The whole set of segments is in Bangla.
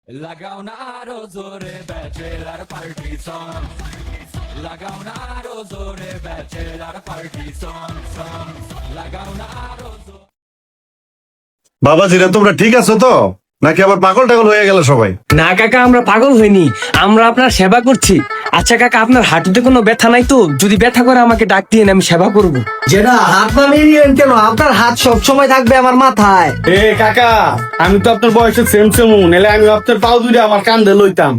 লাগাও না আরো জোরে ব্যাচেলার পার্টি সং, লাগাও না আরো জোরে ব্যাচেলার পার্টি সং, লাগাও না আরো জোরে। বাবাজিরা তোমরা ঠিক আছো তো, নাকি আবার পাগল টাগল হয়ে গেল সবাই? না কাকা, আমরা পাগল হইনি, আমরা আপনার সেবা করছি। আচ্ছা কাকা, আপনার হাঁটুতে কোনো ব্যথা নাই তো? যদি ব্যথা করে আমাকে ডাক দিয়ে আমি সেবা করব। যেটা হাত নামিয়ে কেন, আপনার হাত সব সময় থাকবে আমার মাথায়। এ কাকা, আমি তো আপনার বয়সে সেম সেমু, নাহলে আমি আপনার পাও দুইটা আমার কান্দে লইতাম।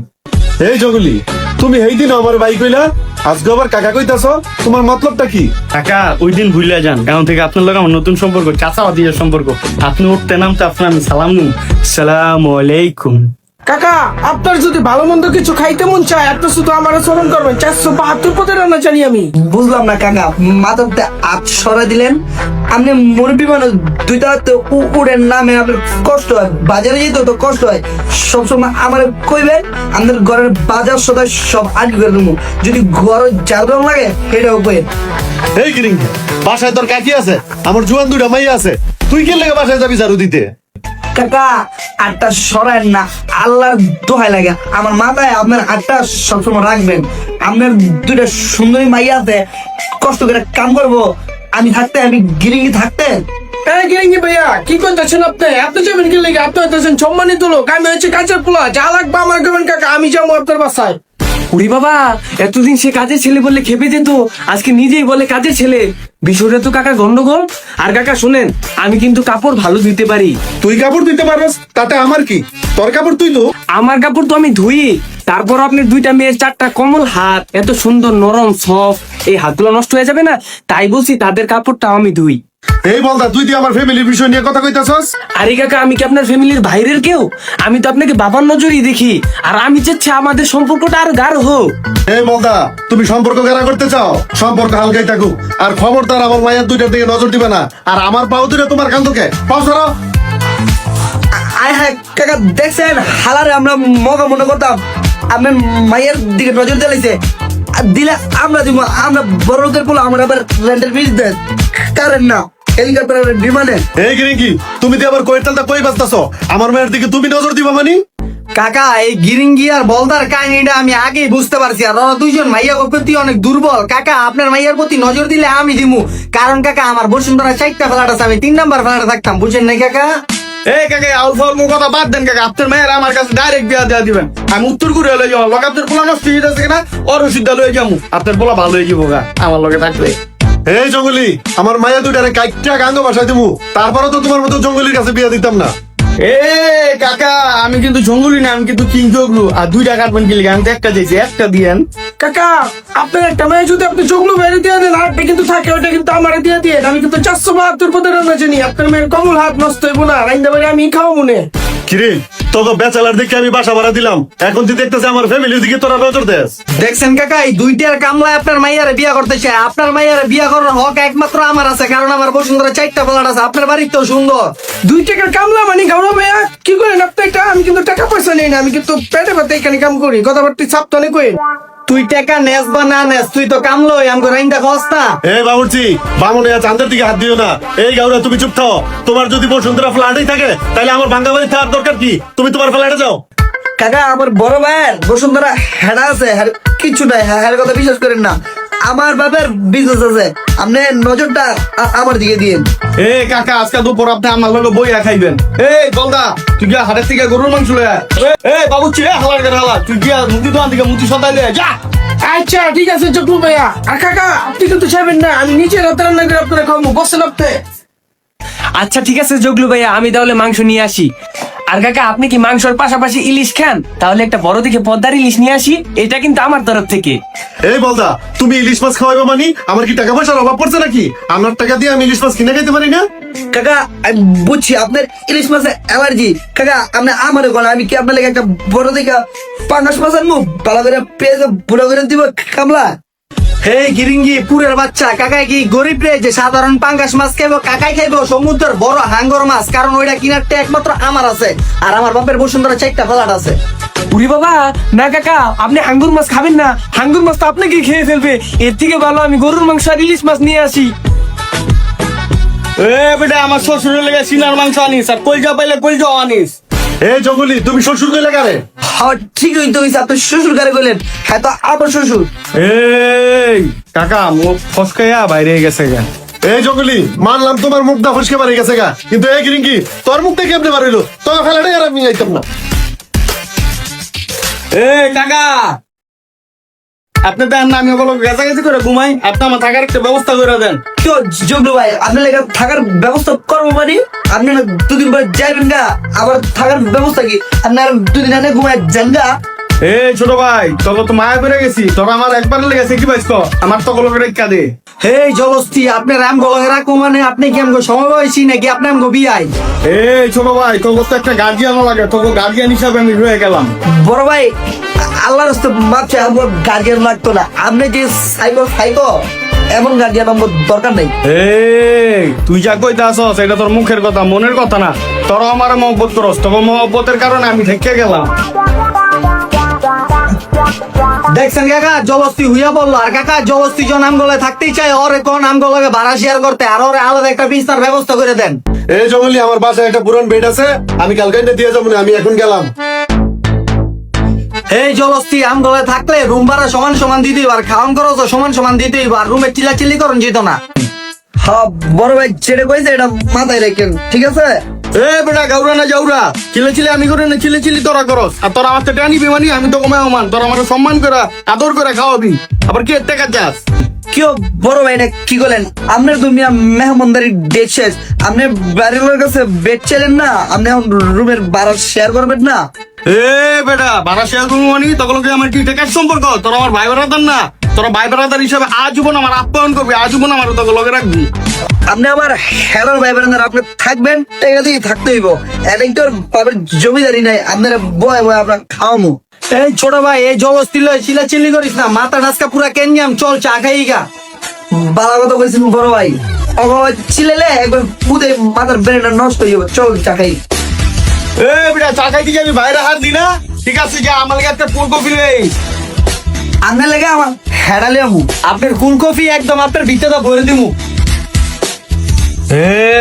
এই জগলি, তুমি এই দিন আমার বাইক কইলা, আজকে আবার কাকা কইতাছো, তোমার মতলবটা কি? কাকা ওই দিন ভুলে যান, এখন থেকে আপনার লোক আমার নতুন সম্পর্ক, চাচাবাদির সম্পর্ক। আপনি উঠতে নামতে আপনার আমি সালাম নু, সালাম আলাইকুম। কাকা, আপনার যদি ভালো মন্দ কিছু খাইতে মন চায় আপনি শুধু আমার স্মরণ করবেন। 472 পদে রান্না জানি আমি। বুঝলাম না কাকা, মাথাতে হাত সরা দিলেন। আপনি মুরব্বী মানুষ, দুইটা হাতে উড়েন নামে আপনার কষ্ট হয়, বাজারে যেতে তো কষ্ট হয়। সবসময় আমার কইবেন, আমাদের ঘরের বাজার সদায় সব আটকে করে দেবো। যদি ঘরে জারদম লাগে সেটাও কইবেন। এই গিরিং, বাসায় তোর কাকি আছে, আমার জুয়ান দুইটা মাইয়া আছে, তুই কি লেগে বাসায় যাবি ঝাড়ু দিতে? কাকা আটটা সরায়েন না, আল্লাহর দোহাই লাগে, আমার মাথায় আপনার আটটা সবসময় রাখবেন। আপনার দুইটা সুন্দরী মাইয়া আছে, কষ্ট করে কাম করবো, আমি থাকতে, আমি গিরিঙ্গি থাকতেন। এই গিরিঙ্গি ভাইয়া, কি করতেছেন আপনি? আপনি যাবেন কি লেগে? আপনি হইতেছেন সম্মানিত লোক, আমি হচ্ছে কাজের পোলা। যা লাগবে আমার করবেন কাকা, আমি যাবো আপনার বাসায়। উড়ি বাবা, এতদিন সে কাজের ছেলে বললে খেপে যেত, আজকে নিজেই বলে কাজের ছেলে। বিষয়টা তো কাকা গন্ডগোল। আর কাকা শুনেন, আমি কিন্তু কাপড় ভালো ধুইতে পারি। তুই কাপড় দিতে পারস, তাতে আমার কি? তোর কাপড় তুই তো। আমার কাপড় তো আমি ধুই। তারপর আপনার দুইটা মেয়ের চারটা কমল হাত, এত সুন্দর নরম সফট, এই হাতগুলো নষ্ট হয়ে যাবে না, তাই বলছি তাদের কাপড়টা আমি ধুই। এই বলদা, তুই তুই আমার ফ্যামিলির বিষয় নিয়ে কথা কইতাছস? আরে কাকা, আমি কি আপনার ফ্যামিলির বাইরের কেউ? আমি তো আপনাকে বাবার নজরই দেখি, আর আমি চাচ্ছি আমাদের সম্পর্কটা আরো গাঢ় হোক। এই বলদা, তুমি সম্পর্ক গাড়া করতে চাও, সম্পর্ক হালকাই থাকুক। আর খবরদার আমার মায়ের দুইটার দিকে নজর দিবে না। আর আমার পাও দুইটা তোমার কান্দকে পাও সরাও। আয় হায় কাকা, দেখছেন হালারে আমরা মগা মনে করতাম, আপনার মায়ের দিকে নজর দিলাইছে। আর দিলে আমরা দিব, আমরা বড় লোকের বলো, আমরা আবার রেন্টের বিল দেন কারেন না, হেলিকপ্টার বিমানে। এই গিরিঙ্গি, তুমি দিয়ে আবার কয়ের তালটা কই বাজতাছো? আমার মায়ের দিকে তুমি নজর দিবা মানি? কাকা, এই গিরিঙ্গি আর বলদার কাহিনীটা আমি আগেই বুঝতে পারছি। আর ওরা দুইজন মাইয়ার প্রতি অনেক দুর্বল। কাকা আপনার মাইয়ার প্রতি নজর দিলে আমি দিমু, কারণ কাকা আমার বসুন্ধরা 4টা ফ্ল্যাট আছে, আমি 3 নাম্বার ফ্ল্যাটে থাকতাম, বুঝছেন নাই কাকা? এই কাকা, আউল ফাউল মুখ কথা বাদ দেন কাকা, আপনার মেয়ের আমার কাছে ডাইরেক্ট বিয়া দেওয়া দিবেন। আমি উত্তর কোরিয়া লয়ে যাবো, লোক আপনার পোলা নষ্ট হয়ে যাচ্ছে কিনা ওর ওষুধ লয়ে যাবো, আপনার পোলা ভালো হয়ে যাবো গা আমার লগে থাকলে। এই জঙ্গলি, আমার মায়া দুইটারে কাইটটা গাঙ্গ বাসায় দিমু, তারপরও তো তোমার মতো জঙ্গলির কাছে বিয়া দিতাম না। এ কাকা, আমি কিন্তু জঙ্গলি না, আমি কিন্তু কিং জগলু। আর 2টা কাটবেন কি লিখে? আমি তো একটা চাইছি, একটা দিয়েন। কাকা, আপনার একটা মেয়ে যদি আপনি চোখলু বাইরে দিয়ে দেন, হাতটা কিন্তু থাকে, ওইটা কিন্তু আমার দিয়ে দিয়ে। আমি কিন্তু 472 পদে রান্না জানি। আপনার মেয়ের কমল হাত নষ্ট হইব না, রাইন্দা বাড়ি আমি খাওয়া মনে। কিরে, তোকে বেচালার দিকে আমি বাসা ভাড়া দিলাম, এখন তুই দেখতেছে আমার ফ্যামিলির দিকে তোরা নজর দেস। দেখছেন কাকা, এই দুইটার কামলায় আপনার মাইয়ারে বিয়া করতে চায়। আপনার মাইয়ারে বিয়া করার হক একমাত্র আমার আছে, কারণ আমার বসুন্ধরা 4টা ফ্ল্যাট আছে, আপনার বাড়ি তো সুন্দর। 2 টাকার কামলা মানে গাওয়া ভাইয়া, কি করেন আপনি? এটা আমি কিন্তু টাকা পয়সা নেই না, আমি কিন্তু পেটে পেটে এখানে কাম করি। কথাবার্তা সাবধানে কই। তুই টাকা নেস বা না নেস, তুই তো কামলোই, আমাকে রাইন্দা খস্তা। এই বাবুর্চি, বামুন চাঁদের দিকে হাত দিও না। এই গাউরা, তুমি চুপ থাও। তোমার যদি বসুন্ধরা ফ্ল্যাটেই থাকে, তাহলে আমার ভাঙ্গা বাড়ি থাকার দরকার কি? তুমি তোমার ফ্ল্যাটে যাও। কাকা আমার বড় ভাইয়ের বসুন্ধরা হেডা আছে, কিছু নাই, হ্যাঁ কথা বিশ্বাস করেন না। আমার বাবার বিজনেস আছে, আপনি নজরটা আমার দিকে দিন। এ কাকা, আজকে দুপুর আপনি আমার লগে বইয়া খাইবেন। এই বলদা, তুই গিয়া হাটের থেকে গরুর মাংস লয়ে আয়। এ বাবুচ্ছি, হালার করে হালা, তুই গিয়া মুদি দোকান থেকে মুদি সদাই লয়ে যা। আচ্ছা ঠিক আছে চকলু ভাইয়া। আর কাকা, আপনি কিন্তু চাইবেন না, আমি নিজে রাতে রান্না করে আপনারা খাবো, বসেন আপনি। আচ্ছা ঠিক আছে জগলু ভাইয়া, আমি তাহলে মাংস নিয়ে আসি। আর কাকা, আপনি কি মাংসের পাশাপাশি ইলিশ খান? তাহলে একটা বড় দিকে পদ্মার ইলিশ নিয়ে আসি, এটা কিন্তু আমার তরফ থেকে। এই বলদা, তুমি ইলিশ মাছ খাওয়াইবা মানি? আমার কি টাকা পয়সার অভাব পড়ছে নাকি? আমার টাকা দিয়ে আমি ইলিশ মাছ কিনে খাইতে পারি না? কাকা আমি বুঝছি আপনার ইলিশ মাছে অ্যালার্জি। কাকা আপনি আমার কোন, আমি কি আপনার লেগে একটা বড় দিকে পাঙ্গাস মাছ আনবো, ভালো করে পেঁয়াজ বুড়ো করে দিব কামলা? হে গিরিঙ্গি পুরের বাচ্চা, কাকাই কি গরিব রে যে সাধারণ পাঙ্গাস মাছ খাইবো? কাকাই খাইবো সমুদ্রের বড় হাঙ্গর মাছ, কারণ ওইটা কিনারটা একমাত্র আমার আছে, আর আমার বাপের বসুন্ধরা 4টা ফ্ল্যাট আছে। উরি বাবা, না কাকা, আপনি হাঙ্গুর মাছ খাবেন না, হাঙ্গুর মাছ তো আপনাকে খেয়ে ফেলবে। এর থেকে ভালো আমি গরুর মাংস আর ইলিশ মাছ নিয়ে আসি। এ বেটা, আমার শ্বশুরের লেগে সিনার মাংস আনিস, আর কলজা পাইলে কলজাও আনিস। এই জঙ্গলি তুমি শ্বশুর কইলে কারে? হ্যাঁ ঠিকই তো হয়েছে, আপনি শ্বশুর কারে বললেন, হ্যাঁ তো আমার শ্বশুর। এই কাকা মুখ ফসকাইয়া বাইরে গেছে গা। এই জঙ্গলি মানলাম তোমার মুখটা ফসকে বাড়ি গেছে গা, কিন্তু এই গিরিঙ্গি তোর মুখটা কেমনে বাড়িলো? তোর ফেলাটাই আর আমি যাইতাম না। এই কাকা আপনি দেন না, আমি ওগুলো গেছাগেছি করে ঘুমাই, আপনি আমার থাকার একটা ব্যবস্থা করে দেন। তো জগলু ভাই আপনার লেগে থাকার ব্যবস্থা করবো মানে? আপনি না দুদিন পরে যাইবেন গা, আবার থাকার ব্যবস্থা কি? আপনার দুদিন আনে ঘুমায় যান গা। এই ছোট ভাই তোকে তো মায়া করে গেছি, তোরা আমার একবার লেগেছে কি পাইছ আমার তো গুলো রেখা দে। এই জলস্তি আপনার রাম গলা রাখো মানে আপনি কি আমগো সমবয়সী নাকি আপনি আমগো বিয়াই? এই ছোট ভাই তোকে তো একটা গার্জিয়ানও লাগে, তোকে গার্জিয়ান হিসাবে আমি রয়ে গেলাম। বড় ভাই আল্লাহর রাস্তে মাপছে, আমার গার্জিয়ান লাগতো না। আপনি যে সাইকো এমন গার্জিয়ান আমার দরকার নেই। এই তুই যা কইতে আসস এটা তোর মুখের কথা, মনের কথা না। তোরা আমার মহব্বত করস, তোকে মহব্বতের কারণে আমি থেকে গেলাম। দেখছেন কাকা জলস্তি হইয়া বললো, আর কাকা জলস্তি জন আমগোলায় থাকতেই চায়, ওরে কোন আমগোলাকে ভাড়া শেয়ার করতে, আর ওরে আলাদা একটা বিছনার ব্যবস্থা করে দেন। এই জঙ্গলি আমার বাসায় একটা পুরান বেড আছে, আমি কালকে এনে দিয়ে যাবো না, আমি এখন গেলাম। এই জলস্তি আমগোলায় থাকলে রুম ভাড়া সমান সমান দিতেই আর খাওয়ান খরচ সমান সমান দিতেই, আর রুমে চিল্লাচিল্লি করুন যেত না। হ্যাঁ বড় ভাই যেটা কইছে এটা মাথায় রাখেন, ঠিক আছে? এ বেটা গাউরা না যাউরা, চিলে চিলে আমি করে না, চিলে চিলি তোরা করস। আর তোরা আমার তো টানি বেমানি, আমি তো কমে মান, তোরা আমার সম্মান করে আদর করে খাওয়াবি, আবার কি টাকা চাস? কেউ বড় ভাই না কি করলেন? আপনার তো মিয়া মেহমানদারির ডেট শেষ, আপনি বাড়ির কাছে বেড চাইলেন না, আপনি এখন রুমের ভাড়া শেয়ার করবেন না? এ বেটা ভাড়া শেয়ার করবো মানে তখন আমার কি টাকার সম্পর্ক? তোরা আমার ভাই বেড়াদার না, তোরা ভাই বেড়াদার হিসাবে আজীবন আমার আপ্যায়ন করবি, আজীবন আমার তোকে লগে রাখবি। আপনি আমার হেরার ভাই বোনেরা, আপনি থাকবেন টাকা দিয়ে থাকতে হইব। এদিকটার পাবেন জমিদারি নাই, আপনারা বয় বয় আপনার খাওয়ামু। এই ছোট ভাই এই জলস্তি লয় চিল্লাচিল্লি করিস না, মাথা নাচকা পুরা কেনজাম, চল চা খাই গা। বালা কথা কইছেন বড় ভাই, চিলেলে একবার পুদে মাথার ব্রেনটা নষ্ট হয়ে যাবে। চল চা খাই। এ বেটা চা খাইতে যাবি, বাইরে হাত দি না, ঠিক আছে যা, আমার লাগে একটা ফুলকপি নেই। আপনার লেগে আমার হেরালে আমু। আপনার কোন কফি একদম আপনার ভিতরে ভরে দিমু। এ